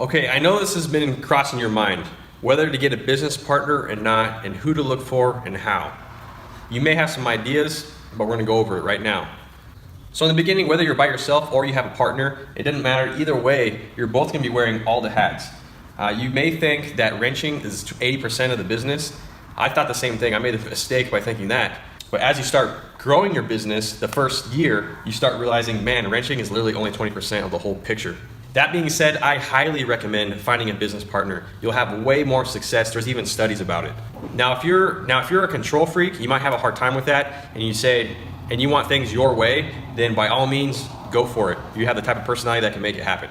Okay, I know this has been crossing your mind, whether to get a business partner and not, and who to look for and how. You may have some ideas, but we're gonna go over it right now. So in the beginning, whether you're by yourself or you have a partner, it doesn't matter. Either way, you're both gonna be wearing all the hats. You may think that wrenching is 80% of the business. I thought the same thing. I made a mistake by thinking that. But as you start growing your business, the first year, you start realizing, man, wrenching is literally only 20% of the whole picture. That being said, I highly recommend finding a business partner. You'll have way more success. There's even studies about it. Now, if you're a control freak, you might have a hard time with that, and you want things your way, then by all means, go for it. You have the type of personality that can make it happen.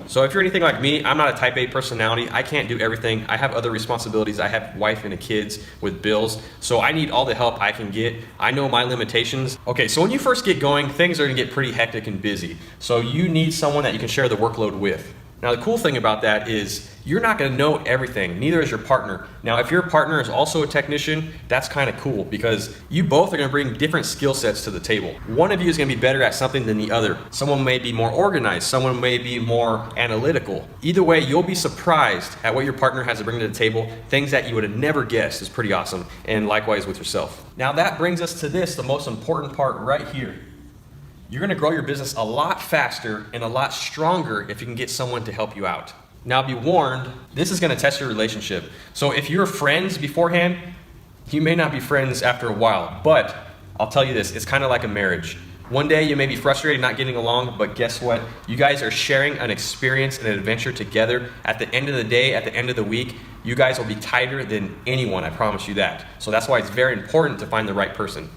So if you're anything like me, I'm not a type A personality. I can't do everything. I have other responsibilities. I have a wife and kids with bills. So I need all the help I can get. I know my limitations. Okay, so when you first get going, things are gonna get pretty hectic and busy. So you need someone that you can share the workload with. Now the cool thing about that is you're not gonna know everything, neither is your partner. Now if your partner is also a technician, that's kind of cool because you both are gonna bring different skill sets to the table. One of you is gonna be better at something than the other. Someone may be more organized, someone may be more analytical. Either way, you'll be surprised at what your partner has to bring to the table. Things that you would have never guessed is pretty awesome, and likewise with yourself. Now that brings us to this, the most important part right here. You're gonna grow your business a lot faster and a lot stronger if you can get someone to help you out. Now be warned, this is gonna test your relationship. So if you're friends beforehand, you may not be friends after a while, but I'll tell you this, it's kind of like a marriage. One day you may be frustrated not getting along, but guess what? You guys are sharing an experience and an adventure together. At the end of the day, at the end of the week, you guys will be tighter than anyone, I promise you that. So that's why it's very important to find the right person.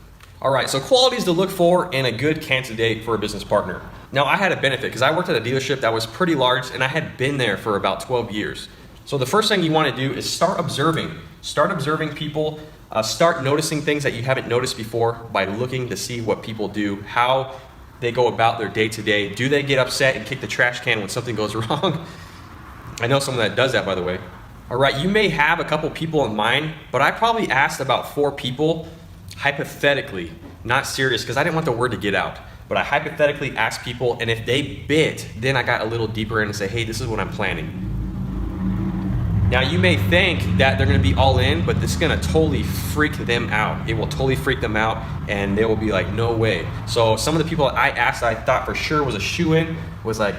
All right, so qualities to look for in a good candidate for a business partner. Now I had a benefit because I worked at a dealership that was pretty large and I had been there for about 12 years. So the first thing you want to do is start observing. Start observing people, start noticing things that you haven't noticed before by looking to see what people do, how they go about their day to day. Do they get upset and kick the trash can when something goes wrong? I know someone that does that, by the way. All right, you may have a couple people in mind, but I probably asked about 4 people hypothetically, not serious, because I didn't want the word to get out. But I hypothetically asked people, and if they bit, then I got a little deeper in and say, hey, this is what I'm planning. Now you may think that they're gonna be all in, but this is gonna totally freak them out. It will totally freak them out, and they will be like, no way. So some of the people I asked that I thought for sure was a shoo-in was like,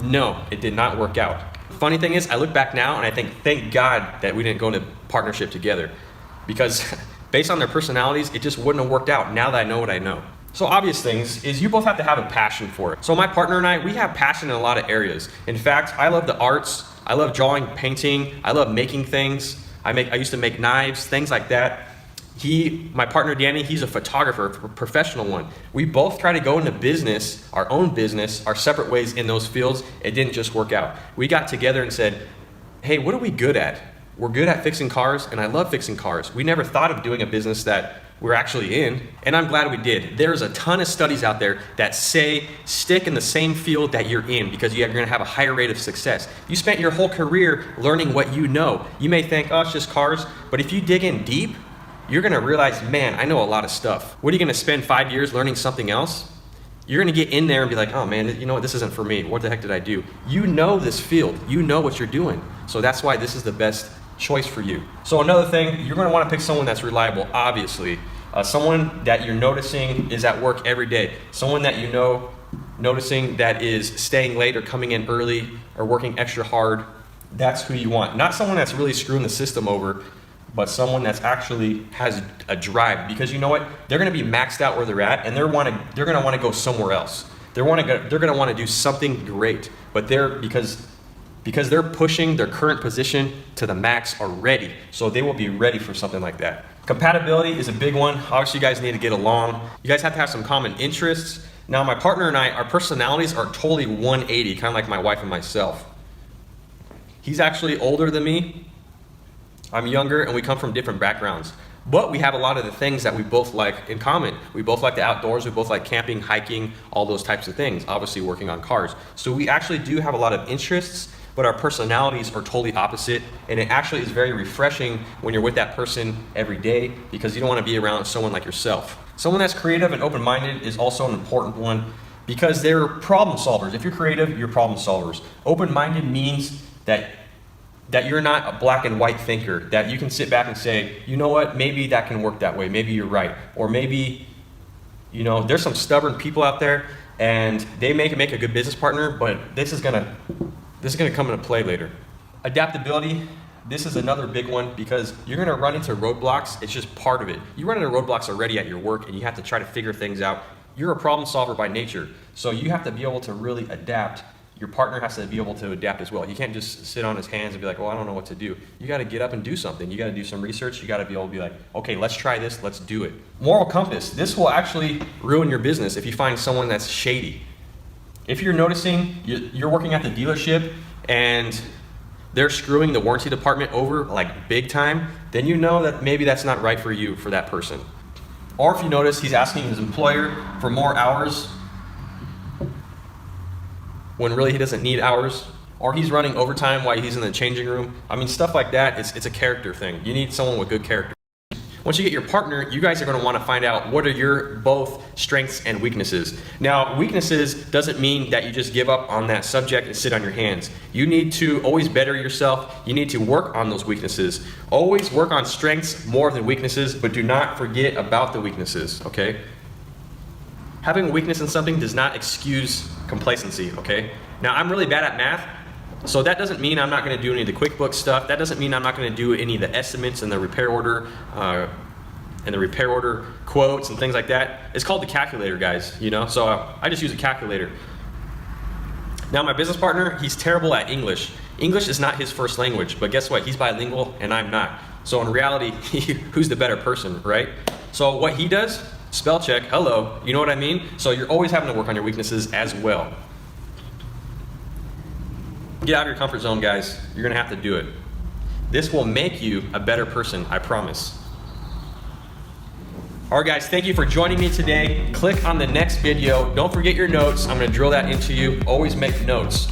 no, it did not work out. Funny thing is, I look back now and I think, thank God that we didn't go into partnership together, because based on their personalities, it just wouldn't have worked out now that I know what I know. So obvious things is you both have to have a passion for it. So my partner and I, we have passion in a lot of areas. In fact, I love the arts. I love drawing, painting. I love making things. I used to make knives, things like that. My partner Danny, he's a photographer, a professional one. We both try to go into business, our own business, our separate ways in those fields. It didn't just work out. We got together and said, hey, what are we good at? We're good at fixing cars, and I love fixing cars. We never thought of doing a business that we're actually in, and I'm glad we did. There's a ton of studies out there that say stick in the same field that you're in because you're gonna have a higher rate of success. You spent your whole career learning what you know. You may think, oh, it's just cars, but if you dig in deep, you're gonna realize, man, I know a lot of stuff. What are you gonna spend 5 years learning something else? You're gonna get in there and be like, oh man, you know what, this isn't for me. What the heck did I do? You know this field, you know what you're doing. So that's why this is the best choice for you. So another thing, you're gonna wanna pick someone that's reliable, obviously. Someone that you're noticing is at work every day. Someone that you know, noticing that is staying late or coming in early or working extra hard. That's who you want. Not someone that's really screwing the system over, but someone that's actually has a drive, because you know what? They're gonna be maxed out where they're at, and they're gonna wanna go somewhere else. They're gonna wanna do something great, but because they're pushing their current position to the max already, so they will be ready for something like that. Compatibility is a big one. Obviously, you guys need to get along. You guys have to have some common interests. Now, my partner and I, our personalities are totally 180, kind of like my wife and myself. He's actually older than me. I'm younger, and we come from different backgrounds. But we have a lot of the things that we both like in common. We both like the outdoors, we both like camping, hiking, all those types of things, obviously working on cars. So we actually do have a lot of interests, but our personalities are totally opposite, and it actually is very refreshing when you're with that person every day because you don't want to be around someone like yourself. Someone that's creative and open-minded is also an important one because they're problem solvers. If you're creative, you're problem solvers. Open-minded means that you're not a black and white thinker, that you can sit back and say, you know what, maybe that can work that way, maybe you're right, or maybe, you know, there's some stubborn people out there and they make a good business partner, but this is gonna come into play later. Adaptability, this is another big one because you're gonna run into roadblocks. It's just part of it. You run into roadblocks already at your work and you have to try to figure things out. You're a problem solver by nature, so you have to be able to really adapt. Your partner has to be able to adapt as well. You can't just sit on his hands and be like, well, I don't know what to do. You gotta get up and do something. You gotta do some research. You gotta be able to be like, okay, let's try this, let's do it. Moral compass, this will actually ruin your business if you find someone that's shady. If you're noticing you're working at the dealership and they're screwing the warranty department over like big time, then you know that maybe that's not right for you, for that person. Or if you notice he's asking his employer for more hours when really he doesn't need hours, or he's running overtime while he's in the changing room. I mean, stuff like that, it's a character thing. You need someone with good character. Once you get your partner, you guys are gonna wanna find out what are your both strengths and weaknesses. Now, weaknesses doesn't mean that you just give up on that subject and sit on your hands. You need to always better yourself. You need to work on those weaknesses. Always work on strengths more than weaknesses, but do not forget about the weaknesses, okay? Having a weakness in something does not excuse complacency, okay? Now, I'm really bad at math, so that doesn't mean I'm not gonna do any of the QuickBooks stuff. That doesn't mean I'm not gonna do any of the estimates and the repair order quotes and things like that. It's called the calculator, guys, you know? So I just use a calculator. Now, my business partner, he's terrible at English. English is not his first language, but guess what? He's bilingual and I'm not. So in reality, who's the better person, right? So what he does, spell check, hello, you know what I mean? So you're always having to work on your weaknesses as well. Get out of your comfort zone, guys. You're gonna have to do it. This will make you a better person, I promise. All right, guys, thank you for joining me today. Click on the next video. Don't forget your notes. I'm gonna drill that into you. Always make notes.